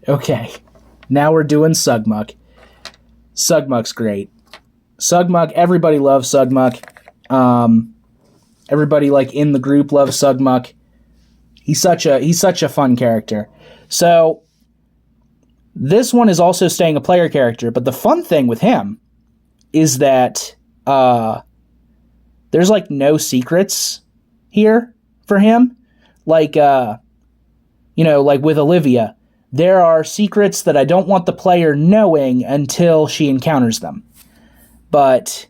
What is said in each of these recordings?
Okay. Now we're doing Sugmuk. Sugmuk's great. Sugmuk, everybody loves Sugmuk. Everybody like in the group loves Sugmuk. He's such a fun character. So this one is also staying a player character, but the fun thing with him is that there's like no secrets here for him. Like like with Olivia, there are secrets that I don't want the player knowing until she encounters them. But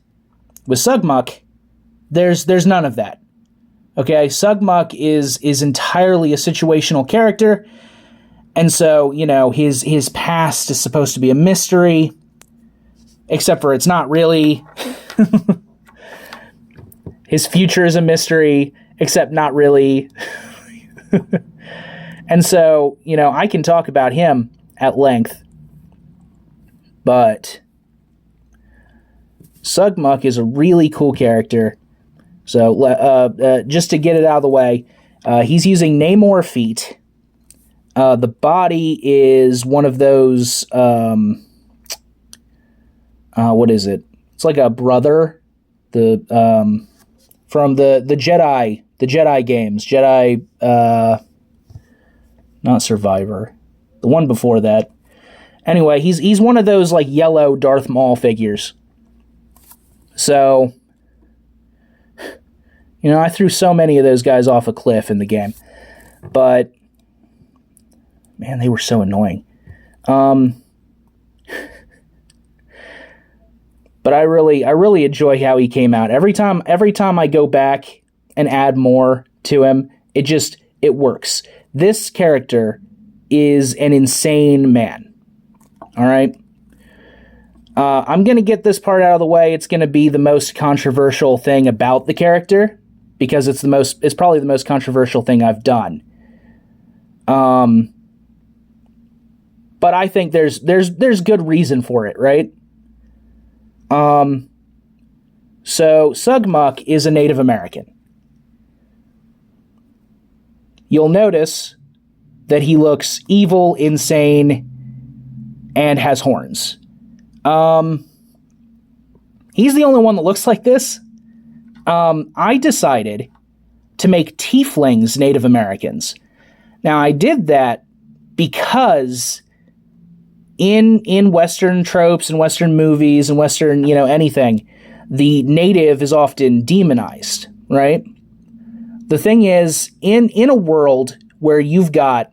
with Sugmuk, there's none of that. Okay, Sugmuk is entirely a situational character, and so, his past is supposed to be a mystery, except for it's not really. His future is a mystery, except not really. And so, I can talk about him at length, but Sugmuk is a really cool character. So, just to get it out of the way, he's using Namor feet. The body is one of those, what is it? It's like a brother, from the Jedi games, not Survivor, the one before that. Anyway, he's one of those like yellow Darth Maul figures. So, I threw so many of those guys off a cliff in the game, but man, they were so annoying. But I really enjoy how he came out. Every time I go back and add more to him, it works. This character is an insane man. All right. I'm going to get this part out of the way. It's going to be the most controversial thing about the character because it's probably the most controversial thing I've done. But I think there's good reason for it, right? So Sugmuk is a Native American. You'll notice that he looks evil, insane, and has horns. He's the only one that looks like this. I decided to make tieflings Native Americans. Now, I did that because in Western tropes and Western movies and Western, anything, the native is often demonized, right? The thing is, in a world where you've got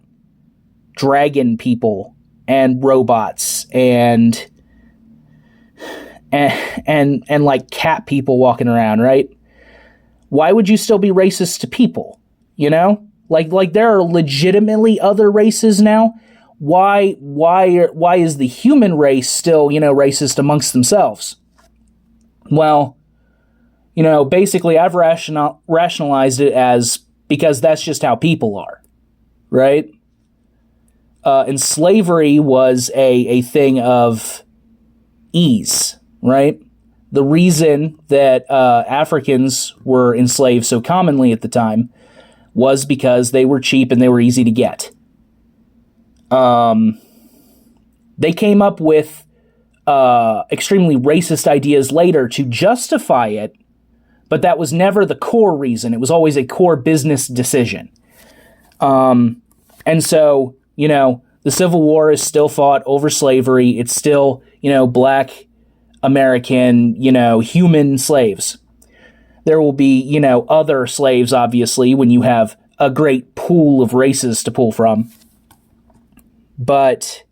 dragon people and robots and like cat people walking around, right? Why would you still be racist to people? Like there are legitimately other races now. Why is the human race still, racist amongst themselves? Well, basically I've rationalized it as because that's just how people are, right? And slavery was a thing of ease, right? The reason that Africans were enslaved so commonly at the time was because they were cheap and they were easy to get. They came up with extremely racist ideas later to justify it, but that was never the core reason. It was always a core business decision. And so, the Civil War is still fought over slavery. It's still, black American, human slaves. There will be, other slaves, obviously, when you have a great pool of races to pull from. But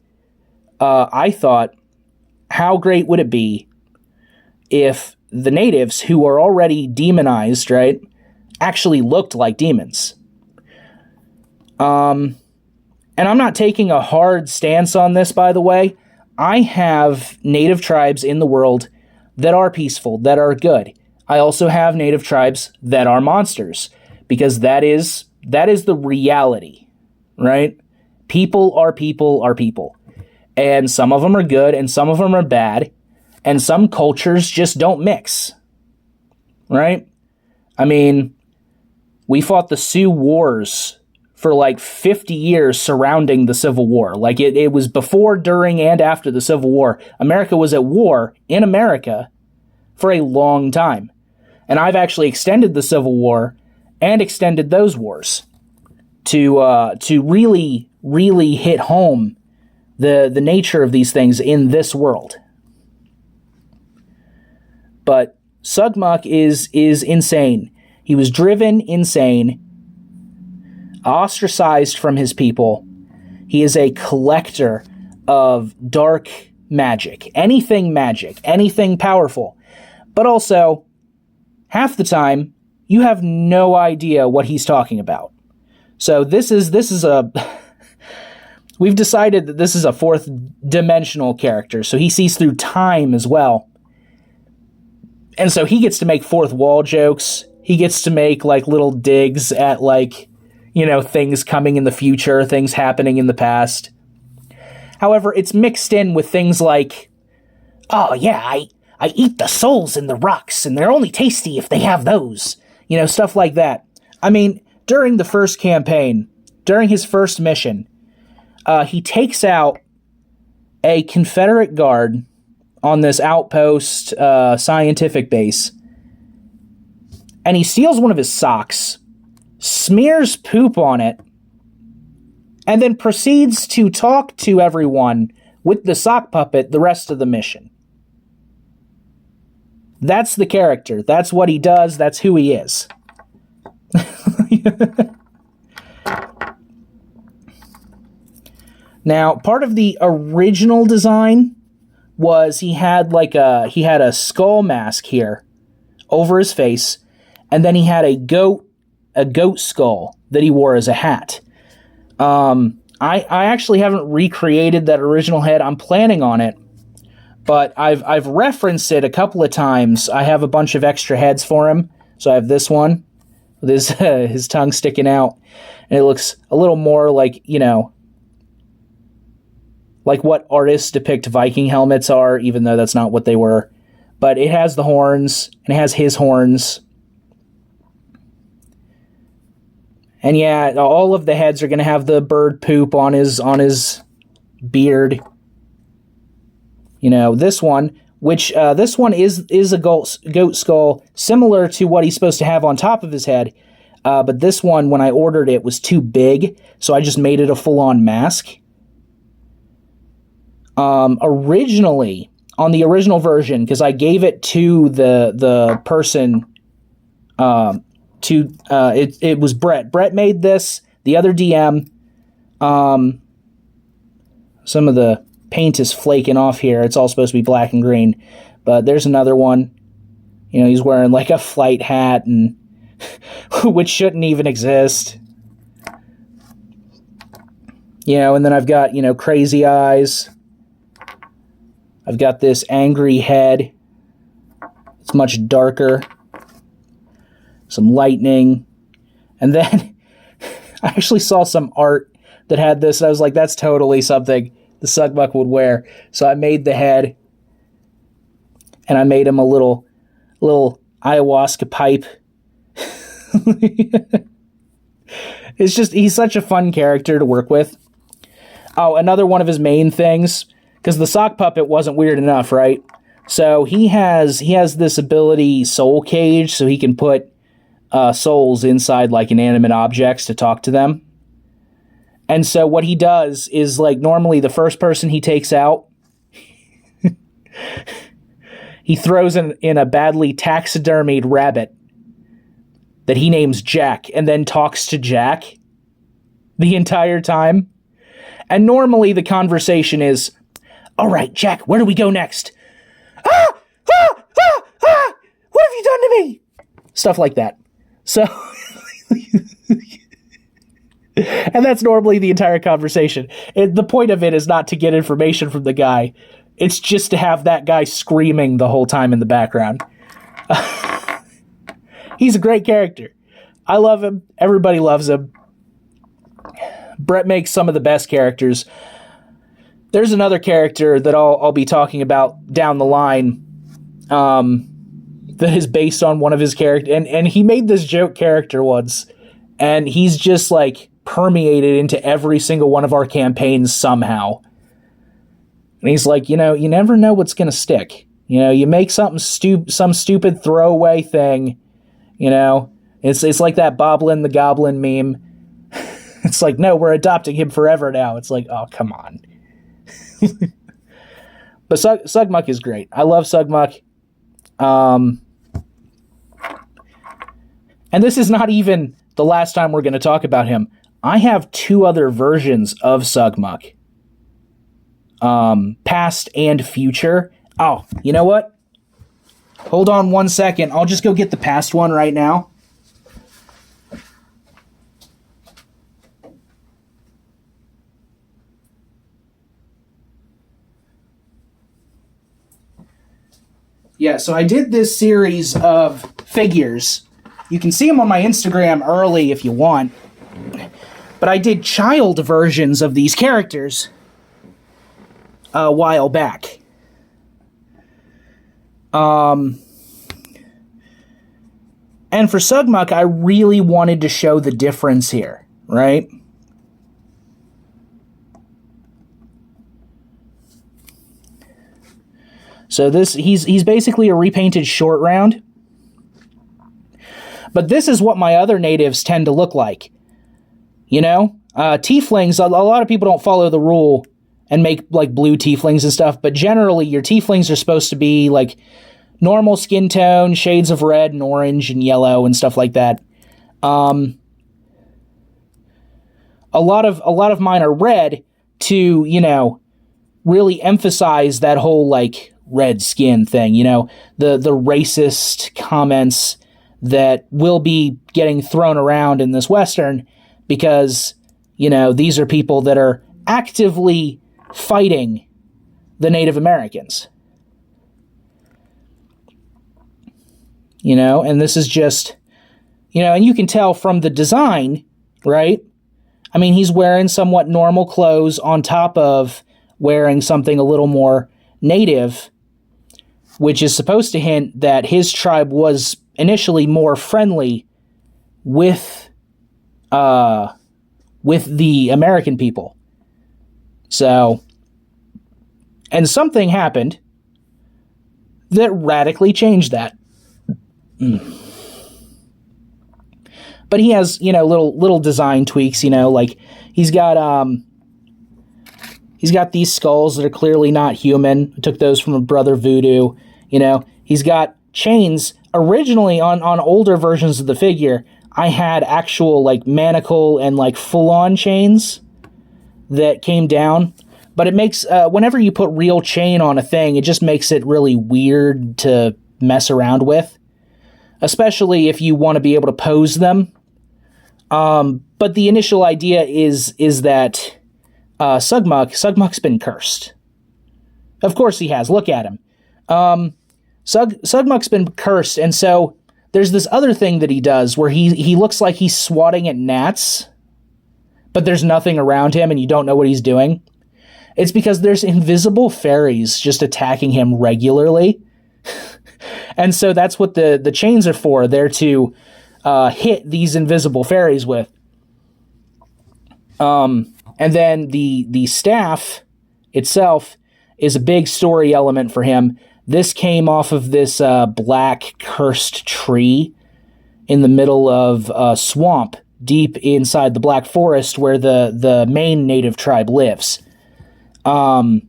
I thought, how great would it be if the natives, who are already demonized, right, actually looked like demons? And I'm not taking a hard stance on this, by the way. I have native tribes in the world that are peaceful, that are good. I also have native tribes that are monsters, because that is the reality, right? People are people are people. And some of them are good and some of them are bad. And some cultures just don't mix, right? I mean, we fought the Sioux Wars for like 50 years surrounding the Civil War. Like it was before, during, and after the Civil War. America was at war in America for a long time. And I've actually extended the Civil War and extended those wars to really, really hit home the nature of these things in this world. But Sugmuk is insane. He was driven insane, ostracized from his people. He is a collector of dark magic, anything powerful. But also, half the time, you have no idea what he's talking about. So this is a... We've decided that this is a fourth dimensional character, so he sees through time as well. And so he gets to make fourth wall jokes. He gets to make, like, little digs at, like, you know, things coming in the future, things happening in the past. However, it's mixed in with things like, oh, yeah, I eat the souls in the rocks, and they're only tasty if they have those. You know, stuff like that. I mean, during the first campaign, during his first mission, he takes out a Confederate guard on this outpost scientific base, and he steals one of his socks, smears poop on it, and then proceeds to talk to everyone with the sock puppet the rest of the mission. That's the character. That's what he does. That's who he is. Now, part of the original design was he had a skull mask here over his face, and then he had a goat skull that he wore as a hat. I actually haven't recreated that original head. I'm planning on it, but I've referenced it a couple of times. I have a bunch of extra heads for him. So I have this one with his tongue sticking out, and it looks a little more like, you know, like what artists depict Viking helmets are, even though that's not what they were. But it has the horns, and it has his horns. And yeah, all of the heads are going to have the bird poop on his beard. You know, this one, which this one is a goat skull, similar to what he's supposed to have on top of his head. But this one, when I ordered it, was too big, so I just made it a full-on mask. Originally, on the original version, because I gave it to the person, it was Brett. Brett made this, the other DM. Some of the paint is flaking off here. It's all supposed to be black and green. But there's another one. You know, he's wearing like a flight hat, and which shouldn't even exist. You know, and then I've got, you know, crazy eyes. I've got this angry head. It's much darker. Some lightning. And then I actually saw some art that had this, and I was like, that's totally something the Sugmuk would wear. So I made the head, and I made him a little ayahuasca pipe. It's just, he's such a fun character to work with. Oh, another one of his main things, because the sock puppet wasn't weird enough, right? So he has this ability, Soul Cage, so he can put souls inside like inanimate objects to talk to them. And so what he does is, like, normally the first person he takes out, he throws in a badly taxidermied rabbit that he names Jack, and then talks to Jack the entire time. And normally the conversation is, all right, Jack, where do we go next? Ah! Ah! Ah! Ah! What have you done to me? Stuff like that. So, and that's normally the entire conversation. The point of it is not to get information from the guy. It's just to have that guy screaming the whole time in the background. He's a great character. I love him. Everybody loves him. Brett makes some of the best characters. There's another character that I'll be talking about down the line that is based on one of his characters. And he made this joke character once, and he's just like permeated into every single one of our campaigns somehow. And he's like, you never know what's going to stick. You make something some stupid throwaway thing, It's like that Boblin the Goblin meme. It's like, no, we're adopting him forever now. It's like, oh, come on. But Sugmuk is great. I love Sugmuk. And this is not even the last time we're going to talk about him. I have 2 other versions of Sugmuk. Past and future. Oh, you know what? Hold on 1 second. I'll just go get the past one right now. Yeah, so I did this series of figures. You can see them on my Instagram early if you want. But I did child versions of these characters a while back. And for Sugmuk, I really wanted to show the difference here, right? So he's basically a repainted short round. But this is what my other natives tend to look like. Tieflings, a lot of people don't follow the rule and make like blue tieflings and stuff, but generally your tieflings are supposed to be like normal skin tone, shades of red and orange and yellow and stuff like that. A lot of mine are red to, really emphasize that whole like red skin thing, the racist comments that will be getting thrown around in this Western because, these are people that are actively fighting the Native Americans. And this is just, and you can tell from the design, right? I mean, he's wearing somewhat normal clothes on top of wearing something a little more native, which is supposed to hint that his tribe was initially more friendly with the American people. So, and something happened that radically changed that. But he has, little design tweaks, like he's got these skulls that are clearly not human. I took those from a Brother Voodoo. He's got chains. Originally on older versions of the figure, I had actual like manacle and like full-on chains that came down. But it makes, whenever you put real chain on a thing, it just makes it really weird to mess around with. Especially if you want to be able to pose them. But the initial idea is that Sugmuk's been cursed. Of course he has. Look at him. Sugmuk's been cursed, and so there's this other thing that he does where he looks like he's swatting at gnats, but there's nothing around him and you don't know what he's doing. It's because there's invisible fairies just attacking him regularly. And so that's what the chains are for. They're to hit these invisible fairies with. And then the staff itself is a big story element for him. This came off of this black cursed tree in the middle of a swamp deep inside the Black Forest where the main native tribe lives. And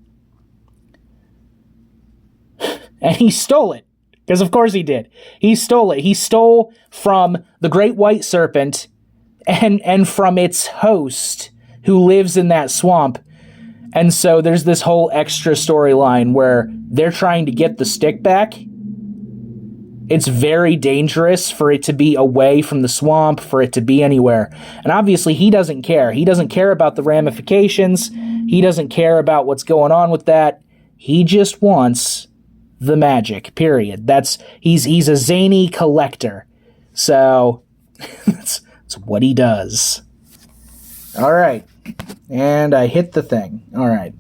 he stole it. Because of course he did. He stole it. He stole from the Great White Serpent and from its host who lives in that swamp. And so there's this whole extra storyline where they're trying to get the stick back. It's very dangerous for it to be away from the swamp, for it to be anywhere. And obviously he doesn't care. He doesn't care about the ramifications. He doesn't care about what's going on with that. He just wants the magic, period. He's a zany collector. So that's what he does. All right. And I hit the thing. All right.